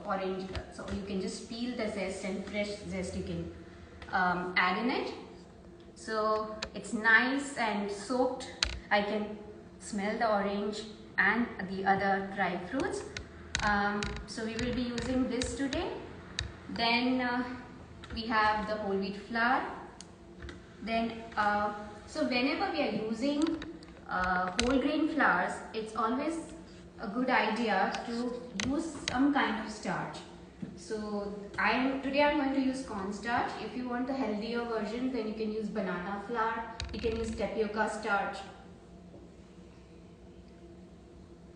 orange, so you can just peel the zest and fresh zest you can add in it. So it's nice and soaked. I can smell the orange and the other dry fruits. So we will be using this today. Then we have the whole wheat flour. Then so whenever we are using whole grain flours, it's always a good idea to use some kind of starch. So today I'm going to use cornstarch. If you want the healthier version, then you can use banana flour. You can use tapioca starch.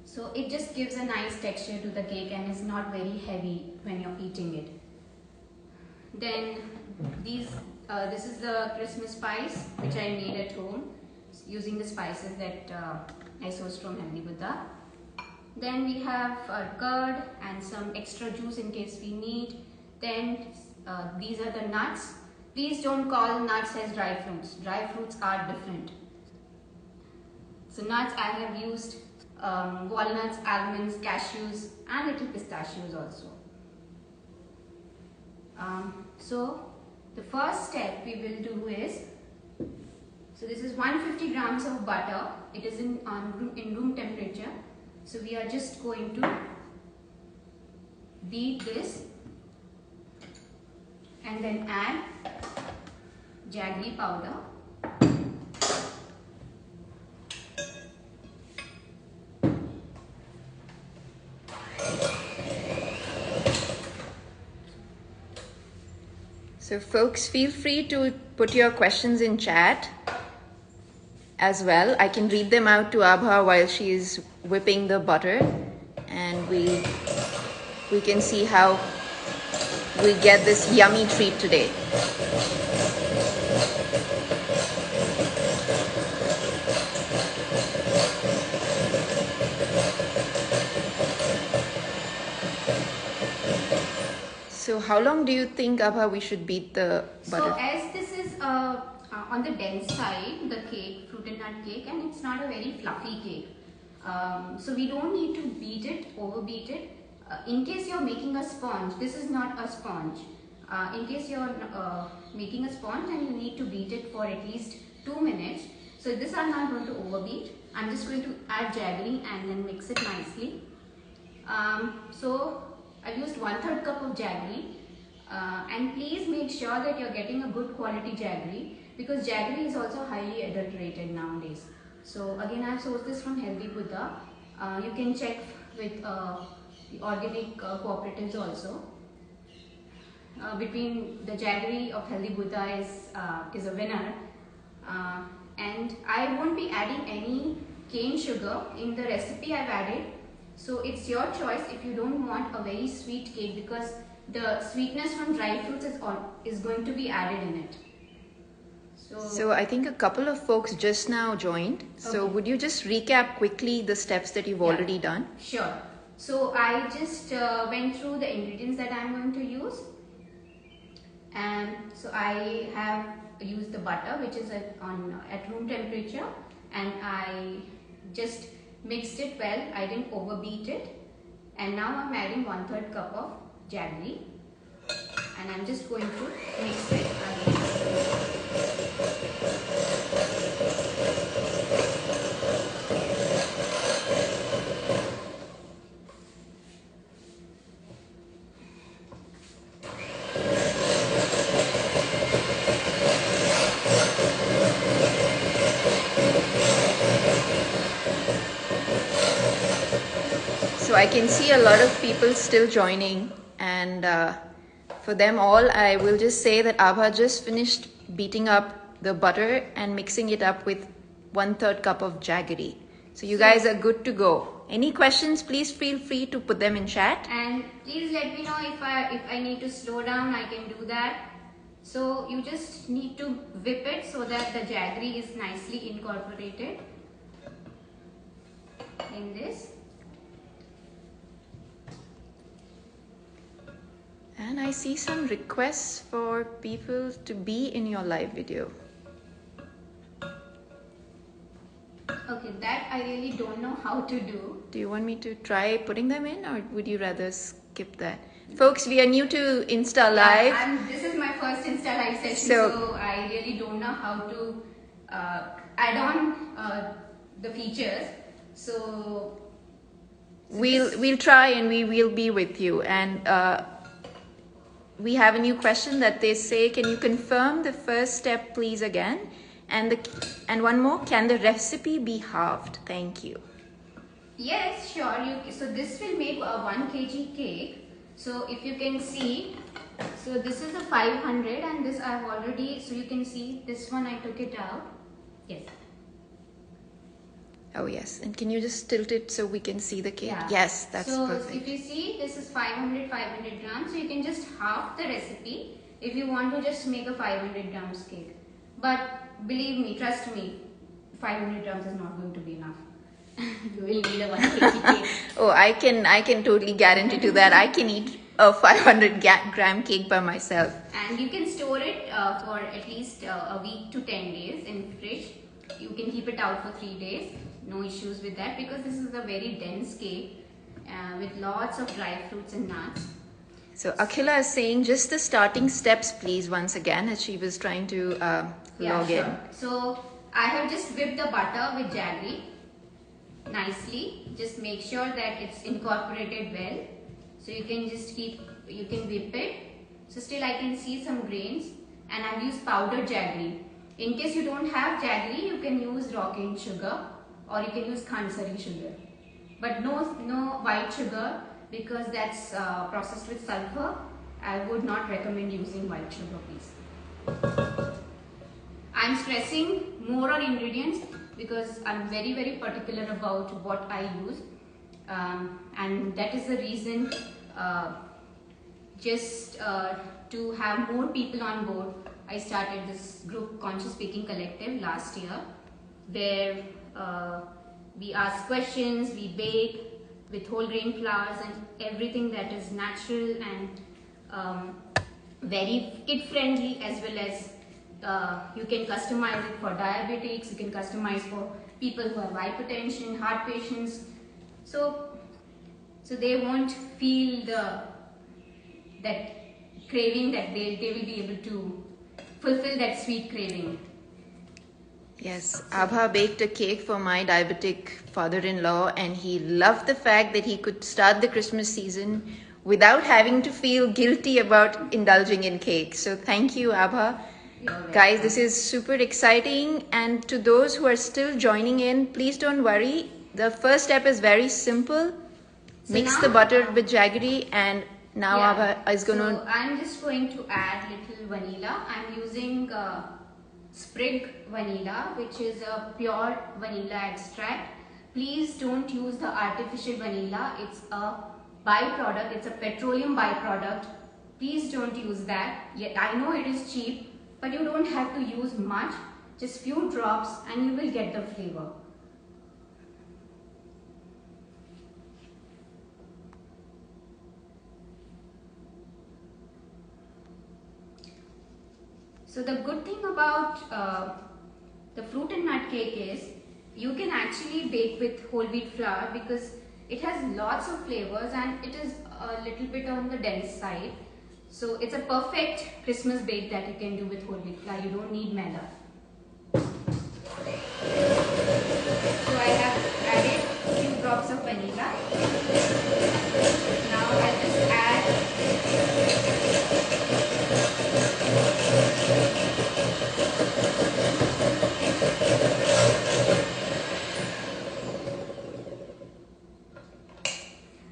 So it just gives a nice texture to the cake and is not very heavy when you're eating it. Then this is the Christmas spice which I made at home using the spices that I sourced from Healthy Buddha. Then we have curd and some extra juice in case we need. Then these are the nuts. Please don't call nuts as dry fruits. Dry fruits are different. So nuts I have used walnuts, almonds, cashews and little pistachios also. So the first step we will do is, so this is 150 grams of butter. It is in room temperature. So we are just going to beat this and then add jaggery powder. So folks, feel free to put your questions in chat as well. I can read them out to Abha while she is whipping the butter, and we can see how we get this yummy treat today. So how long do you think, Abha, we should beat the butter? So as this is on the dense side, the cake, fruit and nut cake, and it's not a very fluffy cake. So we don't need to beat it, overbeat it. In case you're making a sponge, this is not a sponge. In case you're making a sponge and you need to beat it for at least 2 minutes. So this I'm not going to overbeat. I'm just going to add jaggery and then mix it nicely. So I've used 1/3 cup of jaggery. And please make sure that you're getting a good quality jaggery, because jaggery is also highly adulterated nowadays. So again, I've sourced this from Healthy Buddha. You can check with the organic cooperatives also. Between the jaggery of Healthy Buddha is a winner. And I won't be adding any cane sugar in the recipe I've added. So it's your choice if you don't want a very sweet cake, because the sweetness from dry fruits is going to be added in it. So I think a couple of folks just now joined. So would you just recap quickly the steps that you've already done? Sure. So I just went through the ingredients that I'm going to use. And so I have used the butter, which is at room temperature, and I just mixed it well. I didn't overbeat it. And now I'm adding 1/3 cup of jaggery, and I'm just going to mix it again. So I can see a lot of people still joining, and for them all, I will just say that Abha just finished beating up the butter and mixing it up with 1/3 cup of jaggery. So you guys are good to go. Any questions, please feel free to put them in chat. And please let me know if I need to slow down, I can do that. So you just need to whip it so that the jaggery is nicely incorporated in this. And I see some requests for people to be in your live video. Okay, that I really don't know how to do. Do you want me to try putting them in, or would you rather skip that? Folks, we are new to Insta Live. This is my first Insta Live session, So- so I really don't know how to add on the features. So We'll try, and we will be with you. And we have a new question that they say, can you confirm the first step please again? And one more, can the recipe be halved? Thank you. yes, sure. So this will make a 1 kg cake. So if you can see, so this is a 500, and this I've already, so you can see this one I took it out. Yes. Oh yes, and can you just tilt it so we can see the cake? Yeah. Yes, that's so perfect. if you see, this is 500 grams, so you can just half the recipe if you want to just make a 500 grams cake. But believe me, trust me, 500 grams is not going to be enough. You will need a 1 kg cake. Oh, I can totally guarantee to that. I can eat a 500 gram cake by myself. And you can store it for at least a week to 10 days in fridge. You can keep it out for 3 days. No issues with that, because this is a very dense cake with lots of dry fruits and nuts. So Akhila is saying just the starting steps, please, once again, as she was trying to log in. So I have just whipped the butter with jaggery nicely. Just make sure that it's incorporated well. So you can just you can whip it. So still I can see some grains, and I've used powdered jaggery. In case you don't have jaggery, you can use raw cane sugar, or you can use khansari sugar. But no white sugar, because that's processed with sulfur. I would not recommend using white sugar, please. I'm stressing more on ingredients because I'm very particular about what I use, and that is the reason to have more people on board, I started this group Conscious Baking Collective last year, where we ask questions, we bake with whole grain flours and everything that is natural and very kid friendly, as well as you can customize it for diabetics, you can customize for people who have hypertension, heart patients, so they won't feel that craving, that they will be able to fulfill that sweet craving. Yes, Abha baked a cake for my diabetic father-in-law, and he loved the fact that he could start the Christmas season without having to feel guilty about indulging in cake. So thank you, Abha. Guys, this is super exciting, and to those who are still joining in, please don't worry. The first step is very simple. So Mix now, the butter with jaggery, and now Abha is going So to... I'm just going to add little vanilla. I'm using sprig vanilla, which is a pure vanilla extract. Please don't use the artificial vanilla. It's a byproduct. It's a petroleum byproduct. Please don't use that. Yet I know it is cheap, but you don't have to use much. Just few drops and you will get the flavor. So the good thing about the fruit and nut cake is you can actually bake with whole wheat flour, because it has lots of flavors and it is a little bit on the dense side. So it's a perfect Christmas bake that you can do with whole wheat flour. You don't need maida. So I have added a few drops of vanilla. Now I'll just add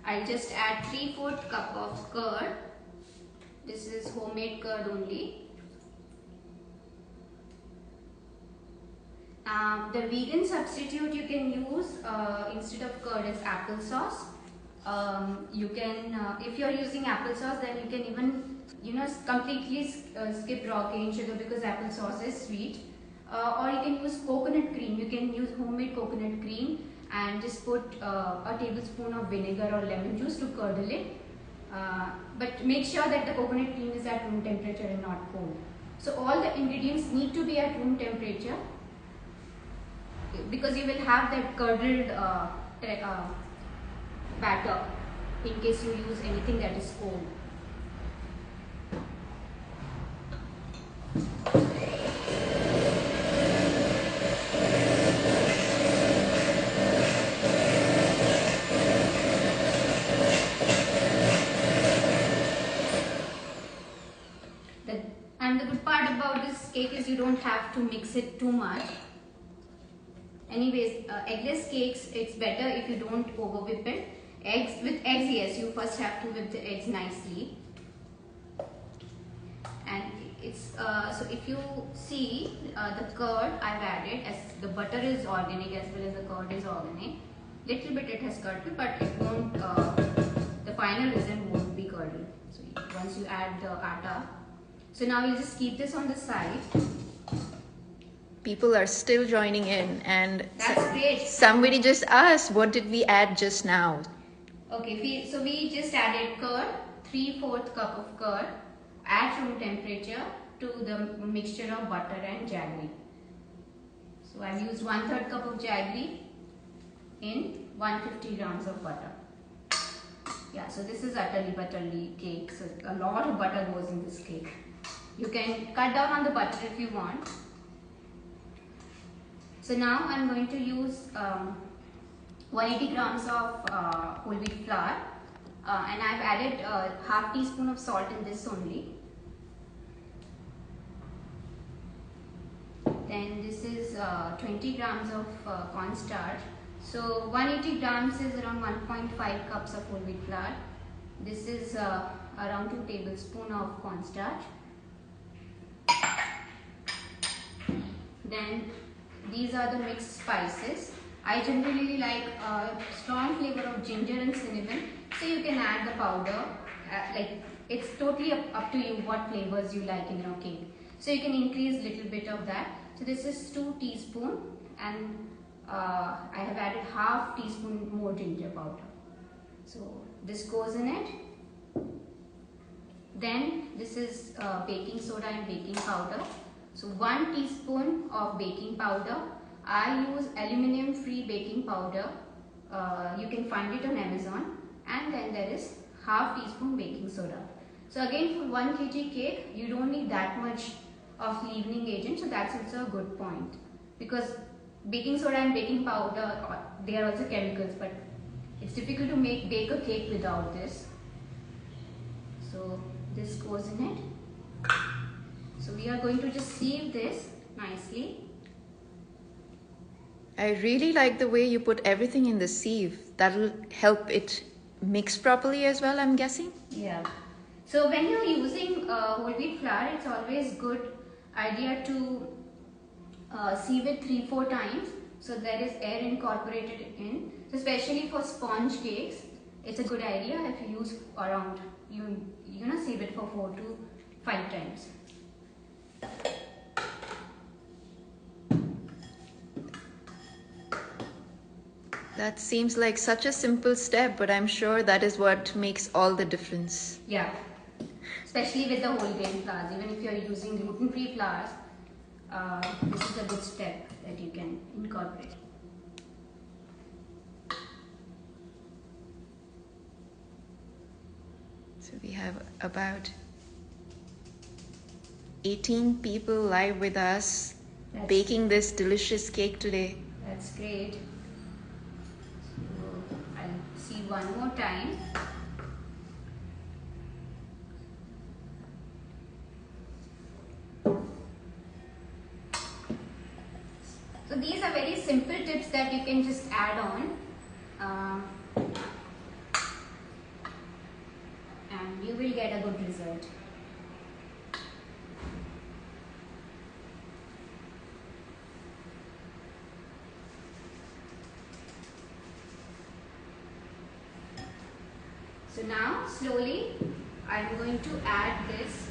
I'll just add 3/4 cup of curd. This is homemade curd only. The vegan substitute you can use instead of curd is applesauce. You can, if you're using applesauce, then you can even completely skip raw cane sugar, because applesauce is sweet. Or you can use coconut cream. You can use homemade coconut cream and just put a tablespoon of vinegar or lemon juice to curdle it. But make sure that the coconut cream is at room temperature and not cold. So all the ingredients need to be at room temperature. because you will have that curdled batter in case you use anything that is cold. And the good part about this cake is you don't have to mix it too much. Anyways, eggless cakes, it's better if you don't over whip it. With eggs, yes, you first have to whip the eggs nicely. And it's so if you see the curd I've added, as the butter is organic as well as the curd is organic. Little bit it has curdled, but it won't. The final result won't be curdled. So once you add the atta. So now we'll just keep this on the side. People are still joining in, and that's great. Somebody just asked, what did we add just now? Okay, so we just added curd, 3/4 cup of curd at room temperature to the mixture of butter and jaggery. So I've used 1/3 cup of jaggery in 150 grams of butter. Yeah, so this is utterly butterly cake. So a lot of butter goes in this cake. You can cut down on the butter if you want. So now I'm going to use 180 grams of whole wheat flour, and I've added half teaspoon of salt in this only. Then this is 20 grams of cornstarch. So 180 grams is around 1.5 cups of whole wheat flour. This is around 2 tablespoons of cornstarch. Then these are the mixed spices. I generally like a strong flavor of ginger and cinnamon, so you can add the powder. Like it's totally up to you what flavors you like in your cake. So you can increase little bit of that. So this is 2 teaspoons, and I have added half teaspoon more ginger powder. So this goes in it. Then this is baking soda and baking powder. So 1 teaspoon of baking powder. I use aluminium free baking powder. You can find it on Amazon. And then there is half teaspoon baking soda. So again, for 1 kg cake, you don't need that much of leavening agent. So that's also a good point, because baking soda and baking powder, they are also chemicals, but it's difficult to bake a cake without this. So this goes in it. So we are going to just sieve this nicely. I really like the way you put everything in the sieve. That'll help it mix properly as well, I'm guessing. Yeah. So when you're using whole wheat flour, it's always good idea to sieve it 3-4 times, so there is air incorporated in. So especially for sponge cakes, it's a good idea if you use around sieve it for 4 to 5 times. That seems like such a simple step, but I'm sure that is what makes all the difference. Yeah, especially with the whole grain flours. Even if you're using gluten-free flours, this is a good step that you can incorporate. So we have about 18 people live with us baking this delicious cake today. That's great. So I'll see one more time. So these are very simple tips that you can just add on, and you will get a good result. So now slowly I'm going to add this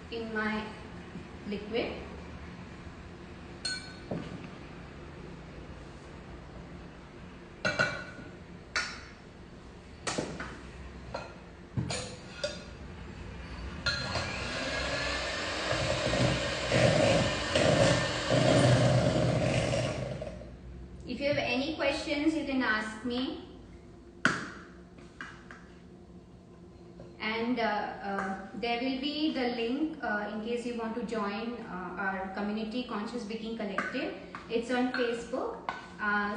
in my liquid. ask me. And there will be the link in case you want to join our community, Conscious Baking Collective. It's on Facebook.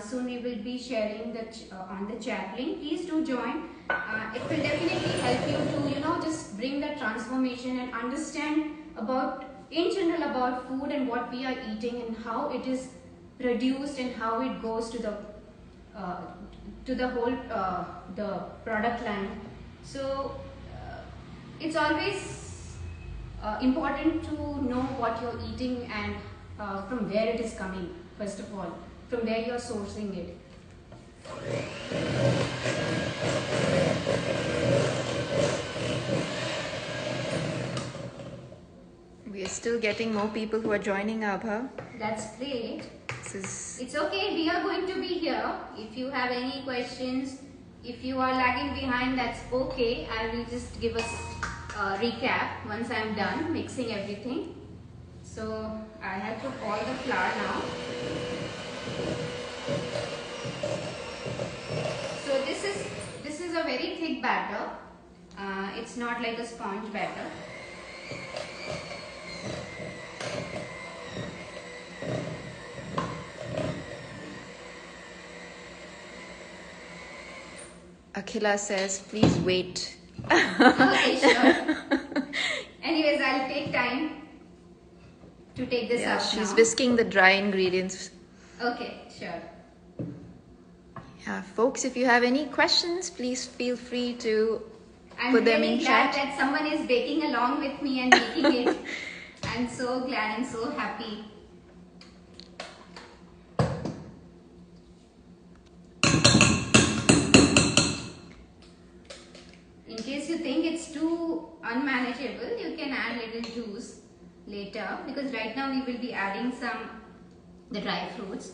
Soon we will be sharing that on the chat link. Please do join. It will definitely help you to just bring that transformation and understand about in general about food and what we are eating and how it is produced and how it goes to the whole the product line. So it's always important to know what you're eating and from where it is coming, first of all, from where you're sourcing it. We are still getting more people who are joining Abha. That's great. This is It's okay, we are going to be here. If you have any questions, if you are lagging behind, that's okay. I will just give us a recap once I'm done mixing everything. So I have put all the flour now. So this is a very thick batter. It's not like a sponge batter. Akhila says, please wait. Okay, sure. Anyways, I'll take time to take this out she's now. whisking the dry ingredients. Okay, sure. Yeah, folks, if you have any questions, please feel free to I'm put them really in glad chat. that someone is baking along with me and making it. I'm so glad and so happy. In case you think it's too unmanageable, you can add little juice later, because right now we will be adding the dry fruits.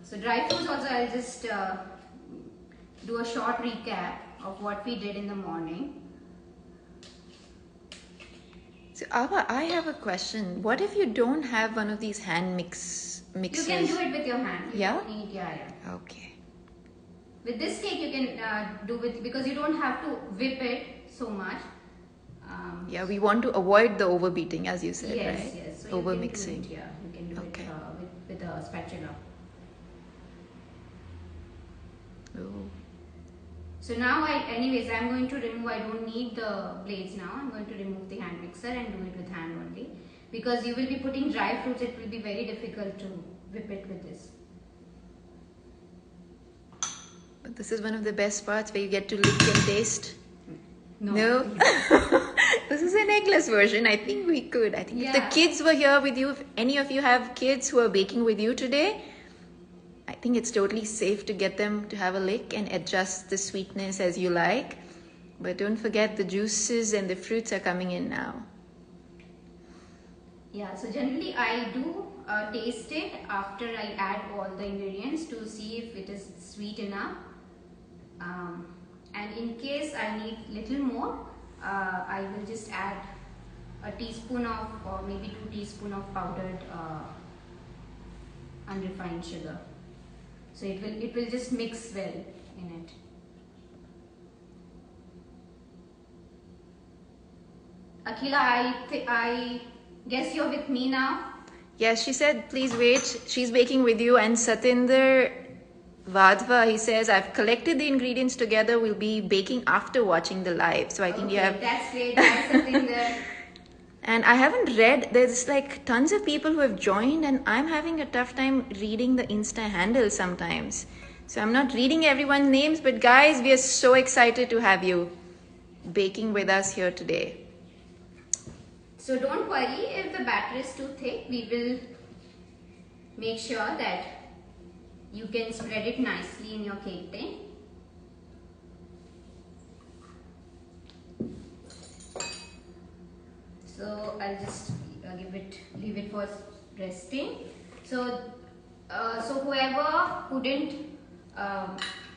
So dry fruits also I'll just do a short recap of what we did in the morning. So, Abha, I have a question. What if you don't have one of these hand mixers? You can do it with your hand. You Yeah? don't need, yeah. Okay. With this cake you can do it because you don't have to whip it so much. Yeah, we want to avoid the overbeating, as you said, Yes, right? yes. So Over you can mixing. do it, yeah. You can do Okay. it with a spatula. Oh. So now anyways, I'm going to remove, I don't need the blades now. I'm going to remove the hand mixer and do it with hand only. Because you will be putting dry fruits, it will be very difficult to whip it with this. But this is one of the best parts where you get to lick and taste. No. This is an eggless version. I think we could. I think if the Yeah. kids were here with you, if any of you have kids who are baking with you today, I think it's totally safe to get them to have a lick and adjust the sweetness as you like. But don't forget the juices and the fruits are coming in now. Yeah, so generally I do taste it after I add all the ingredients to see if it is sweet enough. And in case I need little more, I will just add a teaspoon of or maybe 2 teaspoons of powdered unrefined sugar. So it will just mix well in it. Akhila, I guess you're with me now. Yes, she said, please wait. She's baking with you. And Satinder Vadva, he says, I've collected the ingredients together. We'll be baking after watching the live. So I think you have. That's great. That's something there. And I haven't read, there's like tons of people who have joined, and I'm having a tough time reading the Insta handle sometimes. So I'm not reading everyone's names, but guys, we are so excited to have you baking with us here today. So don't worry if the batter is too thick. We will make sure that you can spread it nicely in your cake tin. So I'll just leave it for resting. So whoever couldn't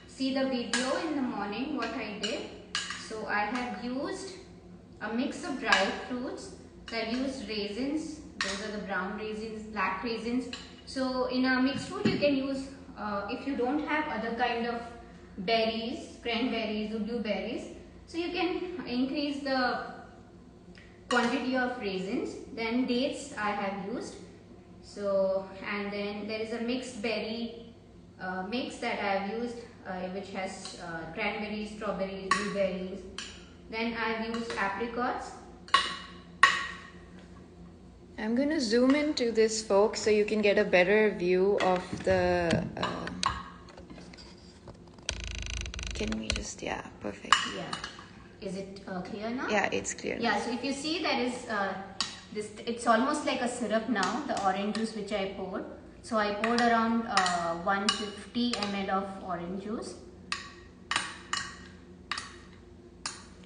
see the video in the morning, what I did, so I have used a mix of dry fruits. So I've used raisins. Those are the brown raisins, black raisins. So in a mixed fruit, you can use if you don't have other kind of berries, cranberries or blueberries. So you can increase the quantity of raisins. Then dates I have used. So, and then there is a mixed berry mix that I have used, which has cranberries, strawberries, blueberries. Then I have used apricots. I'm going to zoom into this, folks, so you can get a better view of the. Can we just, yeah, perfect. Yeah. Is it clear now? Yeah, it's clear. Yeah, so if you see, there is this, it's almost like a syrup now, the orange juice which I poured. So I poured around 150 ml of orange juice.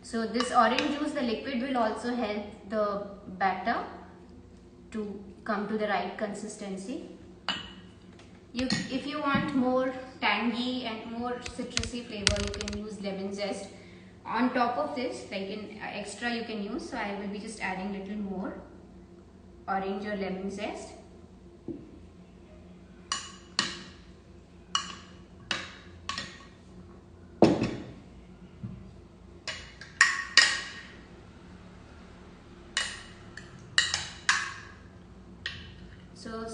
So this orange juice, the liquid, will also help the batter to come to the right consistency. If you want more tangy and more citrusy flavor, you can use lemon zest. On top of this, like in extra you can use, so I will be just adding little more orange or lemon zest. So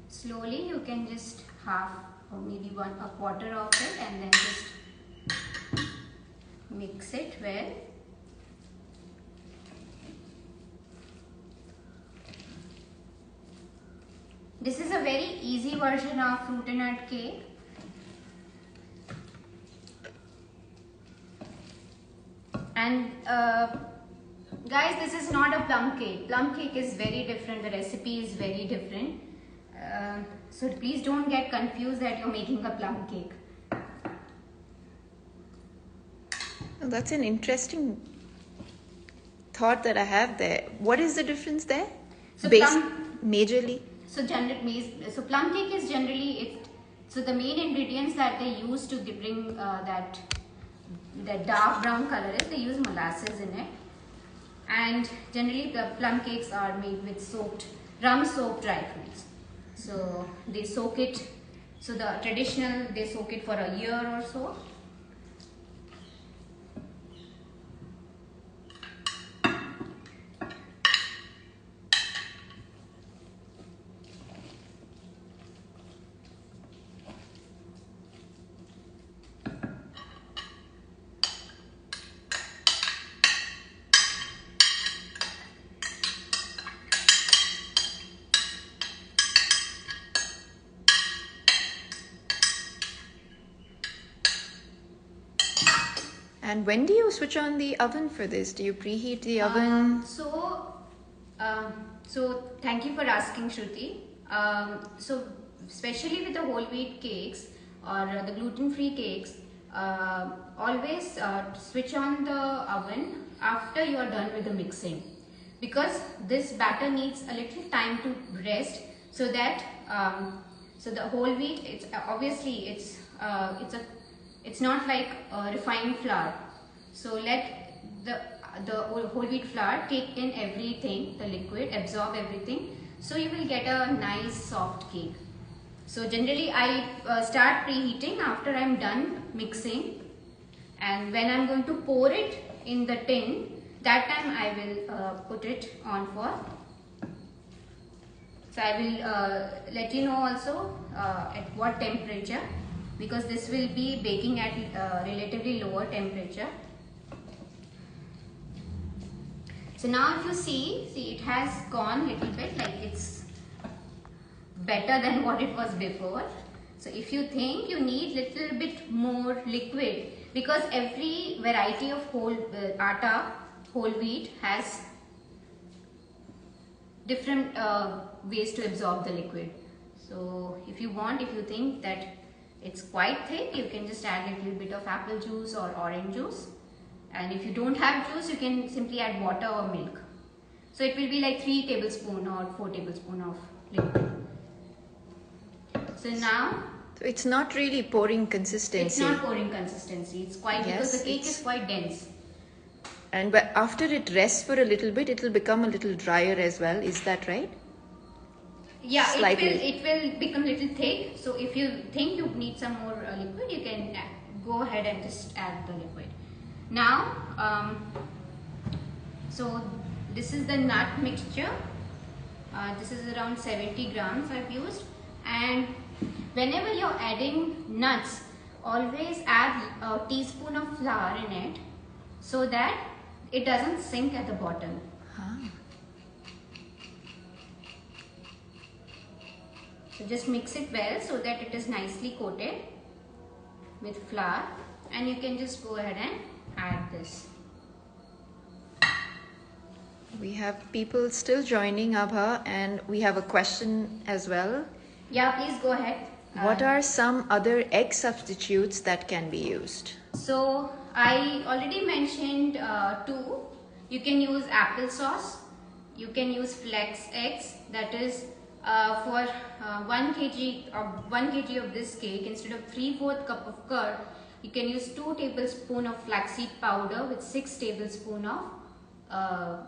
slowly you can just half or maybe a quarter of it, and then just mix it well. This is a very easy version of fruit and nut cake. And guys, this is not a plum cake. Plum cake is very different. The recipe is very different. So please don't get confused that you're making a plum cake. Well, that's an interesting thought that I have there. What is the difference there? So majorly. So plum cake is generally so the main ingredients that they use to bring that dark brown color is they use molasses in it. And generally the plum cakes are made with rum soaked dry fruits. So they soak it. So the traditional, they soak it for a year or so. And when do you switch on the oven for this? Do you preheat the oven? So thank you for asking, Shruti. So especially with the whole wheat cakes or the gluten-free cakes, always switch on the oven after you are done with the mixing, because this batter needs a little time to rest, so that so the whole wheat, it's obviously it's not like refined flour. So let the whole wheat flour take in everything, the liquid, absorb everything, so you will get a nice soft cake. So generally I start preheating after I'm done mixing, and when I'm going to pour it in the tin, that time I will put it on for. So I will let you know also at what temperature, because this will be baking at relatively lower temperature. So now if you see it has gone little bit, like it's better than what it was before. So if you think you need little bit more liquid, because every variety of whole wheat has different ways to absorb the liquid. So if you think that it's quite thick, you can just add a little bit of apple juice or orange juice. And if you don't have juice, you can simply add water or milk. So it will be like 3 tablespoons or 4 tablespoons of liquid. So now, so it's not really pouring consistency. It's not pouring consistency. It's quite, because the cake is quite dense. And but after it rests for a little bit, it will become a little drier as well. Is that right? Yeah, slightly. it will become little thick. So if you think you need some more liquid, you can go ahead and just add the liquid. Now, so this is the nut mixture. This is around 70 grams I've used, and whenever you're adding nuts, always add a teaspoon of flour in it so that it doesn't sink at the bottom. So just mix it well so that it is nicely coated with flour, and you can just go ahead and add this. We have people still joining, Abha, and we have a question as well. Yeah, please go ahead. What are some other egg substitutes that can be used? So I already mentioned two. You can use applesauce. You can use flex eggs. That is for 1 kg of this cake, instead of 3/4 cup of curd, you can use 2 tablespoons of flaxseed powder with 6 tablespoons of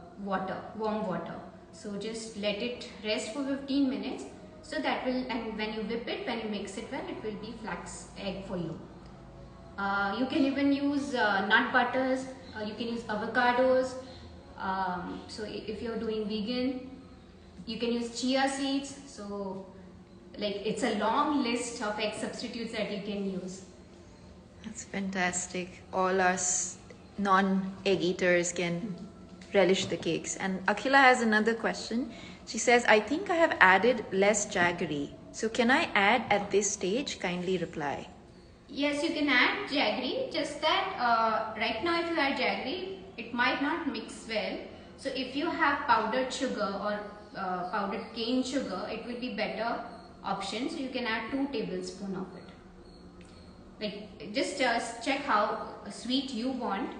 warm water. So just let it rest for 15 minutes. So that will, and when you whip it, when you mix it well, it will be flax egg for you. You can even use nut butters. You can use avocados. So if you're doing vegan, you can use chia seeds. So like it's a long list of egg substitutes that you can use. That's fantastic. All us non-egg eaters can relish the cakes. And Akhila has another question. She says, I think I have added less jaggery. So can I add at this stage? Kindly reply. Yes, you can add jaggery, just that right now if you add jaggery, it might not mix well. So if you have powdered sugar or powdered cane sugar, it will be better option. So you can add 2 tablespoons of it. Like just check how sweet you want.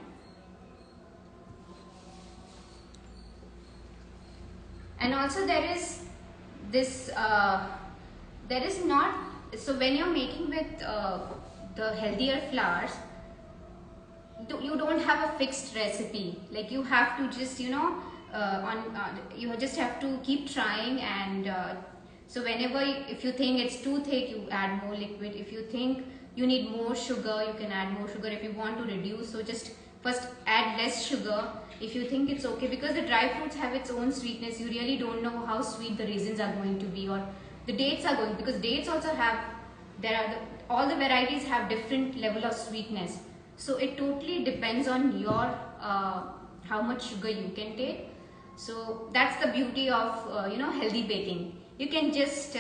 And also there is this, there is not, so when you're making with the healthier flours, you don't have a fixed recipe. Like you have to just, you know, you just have to keep trying, and so whenever, if you think it's too thick, you add more liquid. If you think you need more sugar, you can add more sugar. If you want to reduce, so just first add less sugar. If you think it's okay, because the dry fruits have its own sweetness, you really don't know how sweet the raisins are going to be, or the dates are going, because dates also have, all the varieties have different level of sweetness. So it totally depends on your how much sugar you can take. So that's the beauty of you know, healthy baking. You can just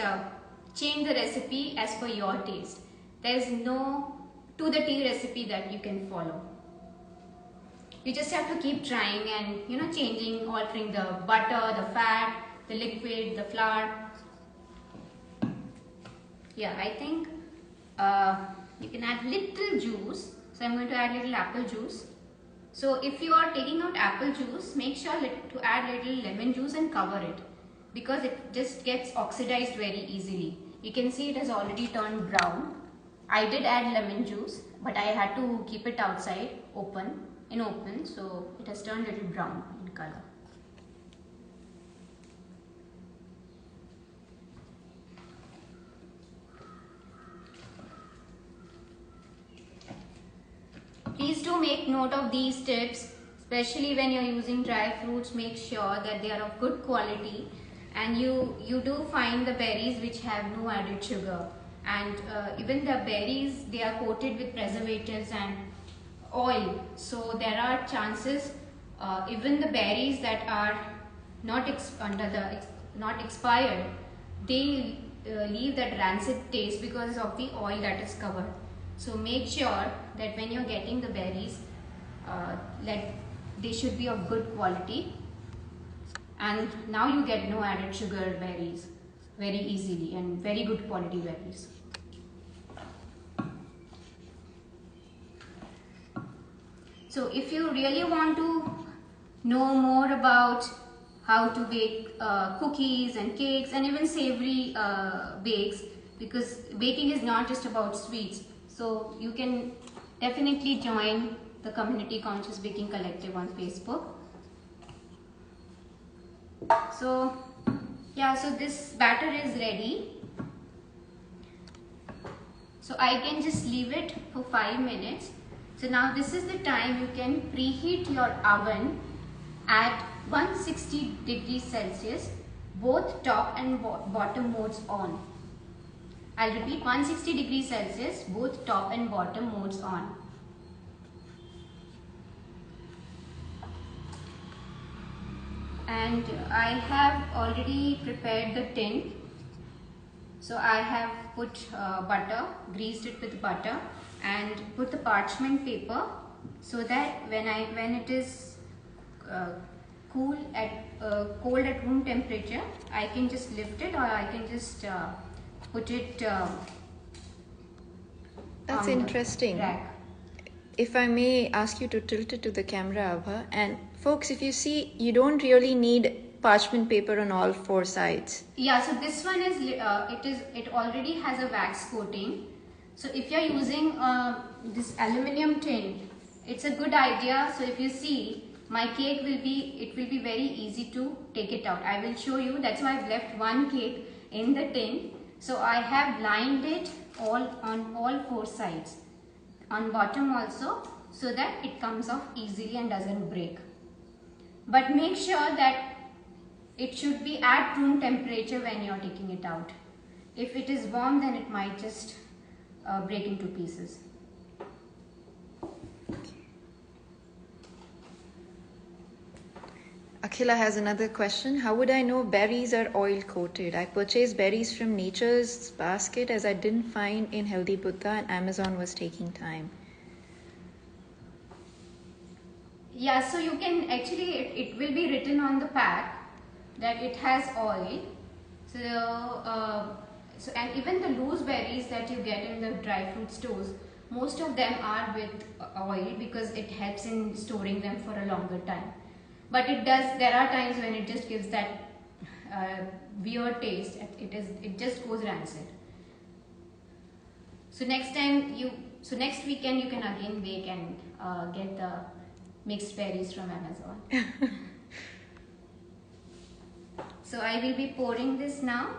change the recipe as per your taste. There is no to the T recipe that you can follow. You just have to keep trying and, you know, changing, altering the butter, the fat, the liquid, the flour. Yeah, I think you can add little juice. So I'm going to add little apple juice. So if you are taking out apple juice, make sure to add little lemon juice and cover it, because it just gets oxidized very easily. You can see it has already turned brown. I did add lemon juice, but I had to keep it outside open, so it has turned a little brown in color. Please do make note of these tips, especially when you're using dry fruits. Make sure that they are of good quality, and you do find the berries which have no added sugar, and even the berries, they are coated with preservatives and oil. So there are chances, even the berries that are not expired, they leave that rancid taste because of the oil that is covered. So make sure that when you're getting the berries, they should be of good quality, and now you get no added sugar berries very easily, and very good quality berries. So if you really want to know more about how to bake cookies and cakes and even savory bakes, because baking is not just about sweets, so you can definitely join the Community Conscious Baking Collective on Facebook. So Yeah, so this batter is ready. So I can just leave it for 5 minutes. So now this is the time you can preheat your oven at 160 degrees Celsius, both top and bottom modes on. I'll repeat, 160 degrees Celsius, both top and bottom modes on. And I have already prepared the tin. So I have put butter, greased it with butter, and put the parchment paper so that when it is cold at room temperature, I can just lift it, or I can just put it That's on interesting. the rack. If I may ask you to tilt it to the camera, Abha. And folks, if you see, you don't really need parchment paper on all four sides. Yeah, so this one is it already has a wax coating. So if you're using this aluminium tin, it's a good idea. So if you see, my cake will be very easy to take it out. I will show you. That's why I've left one cake in the tin. So I have lined it on all four sides, on bottom also, so that it comes off easily and doesn't break. But make sure that it should be at room temperature when you're taking it out. If it is warm, then it might just break into pieces. Akhila has another question. How would I know berries are oil coated? I purchased berries from Nature's Basket as I didn't find in Healthy Buddha and Amazon was taking time. Yeah, so you can actually, it will be written on the pack that it has oil. So and even the loose berries that you get in the dry fruit stores, most of them are with oil because it helps in storing them for a longer time. But there are times when it just gives that weird taste. It just goes rancid. So next weekend you can again bake and get the mixed berries from Amazon. So I will be pouring this now.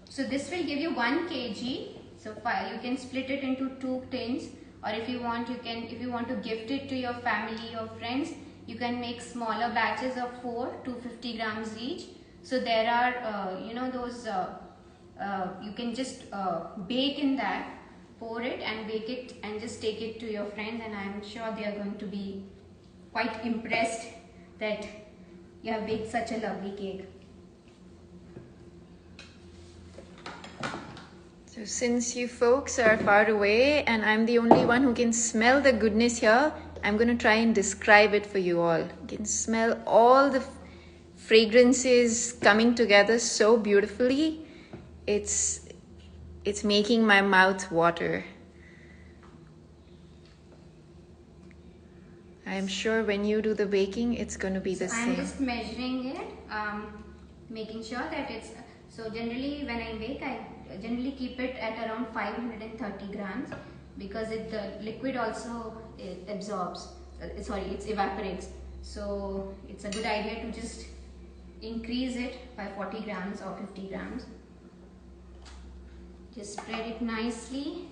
So this will give you 1 kg. So you can split it into 2 tins, or if you want to gift it to your family or friends, you can make smaller batches of 4 to 50 grams each. So there are those you can just bake in that, pour it and bake it and just take it to your friends, and I'm sure they are going to be quite impressed that you have baked such a lovely cake. So since you folks are far away and I'm the only one who can smell the goodness here, I'm going to try and describe it for you all. You can smell all the fragrances coming together so beautifully. It's making my mouth water. I'm sure when you do the baking, it's going to be the same. I'm just measuring it, making sure that it's... So generally when I bake, I generally keep it at around 530 grams because the liquid also absorbs, it evaporates. So it's a good idea to just increase it by 40 grams or 50 grams. Just spread it nicely.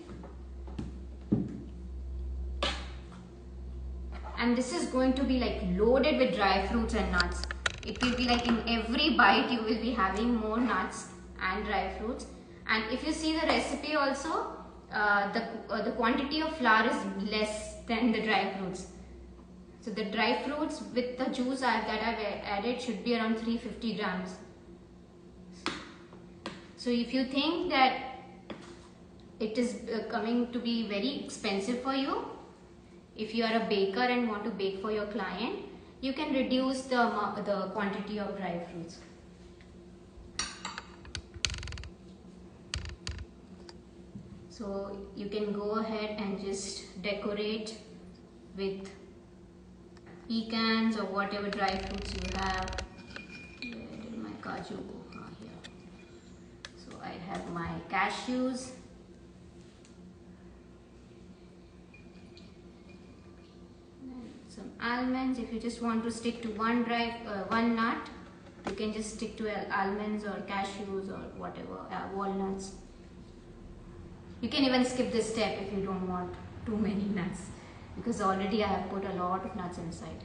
And this is going to be like loaded with dry fruits and nuts. It will be like in every bite you will be having more nuts and dry fruits. And if you see the recipe also, the quantity of flour is less than the dry fruits. So the dry fruits with the juice that I've added should be around 350 grams. So if you think that it is coming to be very expensive for you, if you are a baker and want to bake for your client, you can reduce the quantity of dry fruits. So you can go ahead and just decorate with pecans or whatever dry fruits you have. Where did my kaju go? Here. So I have my cashews. some almonds. If you just want to stick to one nut, you can just stick to almonds or cashews or whatever, walnuts. You can even skip this step if you don't want too many nuts, because already I have put a lot of nuts inside.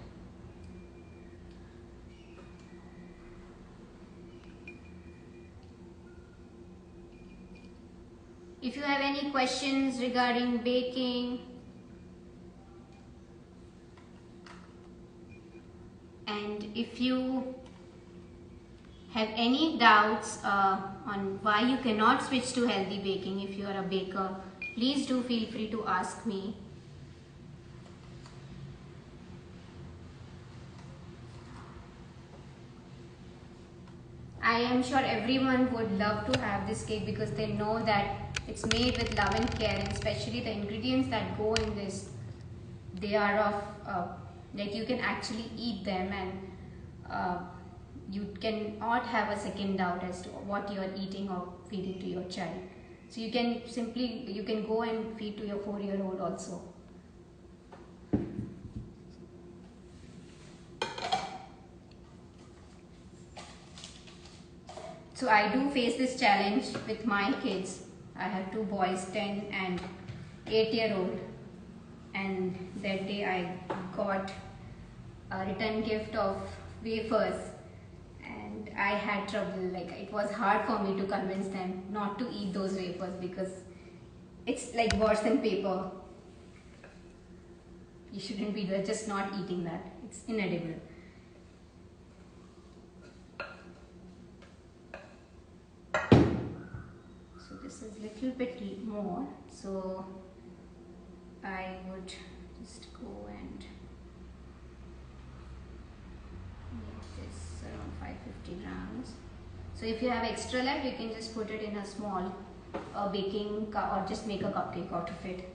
If you have any questions regarding baking, and if you have any doubts on why you cannot switch to healthy baking if you are a baker, please do feel free to ask me. I am sure everyone would love to have this cake because they know that it's made with love and care, and especially the ingredients that go in this, they are of like you can actually eat them, and you cannot have a second doubt as to what you are eating or feeding to your child. So you can go and feed to your 4-year-old also. So I do face this challenge with my kids. I have 2 boys, 10 and 8-year-old, and that day I got a return gift of wafers, and I had trouble. Like, it was hard for me to convince them not to eat those wafers because it's like worse than paper. You shouldn't be just not eating that. It's inedible. So this is little bit more. So I would just go and make this around 550 grams. So if you have extra left, you can just put it in a small baking cup or just make a cupcake out of it.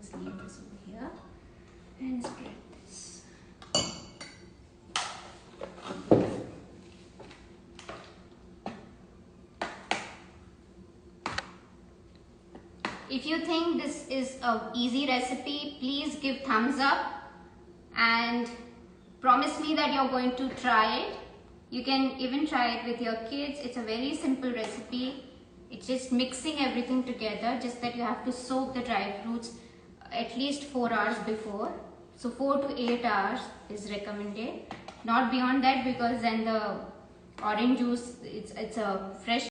Just leave this over here and spread this. If you think this is an easy recipe, please give thumbs up and promise me that you're going to try it. You can even try it with your kids. It's a very simple recipe. It's just mixing everything together, just that you have to soak the dry fruits at least 4 hours before. So 4 to 8 hours is recommended. Not beyond that, because then the orange juice, it's a fresh